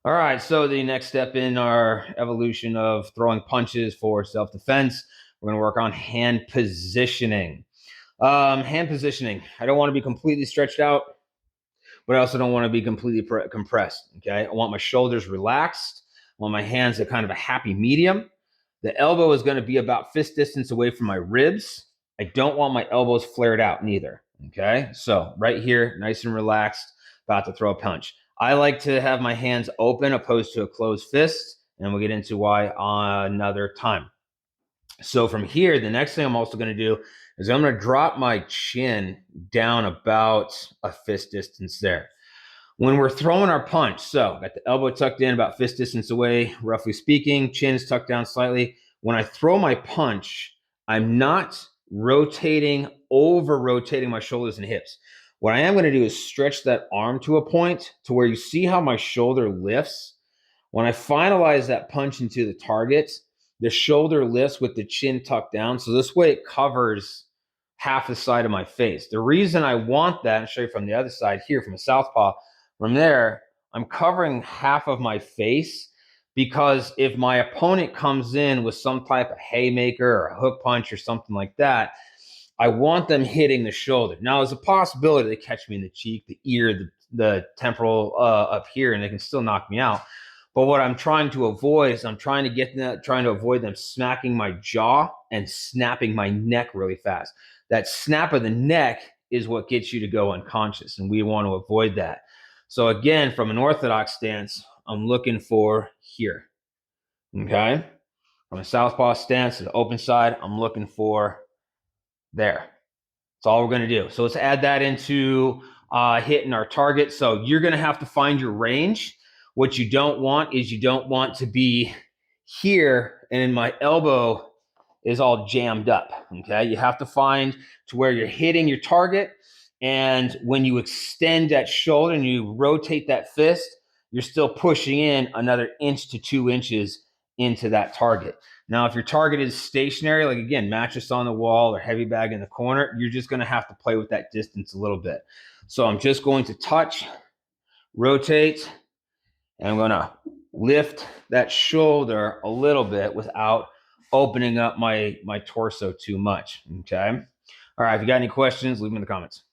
All right, so the next step in our evolution of throwing punches for self-defense, we're going to work on hand positioning. Hand positioning. I don't want to be completely stretched out, but I also don't want to be completely compressed. Okay, I want my shoulders relaxed. I want my hands at kind of a happy medium. The elbow is going to be about fist distance away from my ribs. I don't want my elbows flared out neither. Okay, so right here, nice and relaxed, about to throw a punch. I like to have my hands open opposed to a closed fist, and we'll get into why another time. So from here, the next thing I'm also going to do is I'm going to drop my chin down about a fist distance there. When we're throwing our punch, so got the elbow tucked in about fist distance away, roughly speaking, chin is tucked down slightly. When I throw my punch, I'm not over rotating my shoulders and hips. What I am going to do is stretch that arm to a point to where you see how my shoulder lifts. When I finalize that punch into the target, the shoulder lifts with the chin tucked down. So this way it covers half the side of my face. The reason I want that, and show you from the other side here from a southpaw, from there, I'm covering half of my face because if my opponent comes in with some type of haymaker or a hook punch or something like that, I want them hitting the shoulder. Now, there's a possibility they catch me in the cheek, the ear, the temporal up here, and they can still knock me out. But what I'm trying to avoid is trying to avoid them smacking my jaw and snapping my neck really fast. That snap of the neck is what gets you to go unconscious, and we want to avoid that. So again, from an orthodox stance, I'm looking for here. Okay. From a southpaw stance to the open side, I'm looking for there. That's all we're going to do. So let's add that into hitting our target. So you're going to have to find your range. What you don't want is you don't want to be here and my elbow is all jammed up. Okay. You have to find to where you're hitting your target. And when you extend that shoulder and you rotate that fist, you're still pushing in another inch to 2 inches into that target. Now, if your target is stationary, like again, mattress on the wall or heavy bag in the corner, you're just going to have to play with that distance a little bit. So I'm just going to touch, rotate, and I'm going to lift that shoulder a little bit without opening up my torso too much. Okay. All right. If you got any questions, leave them in the comments.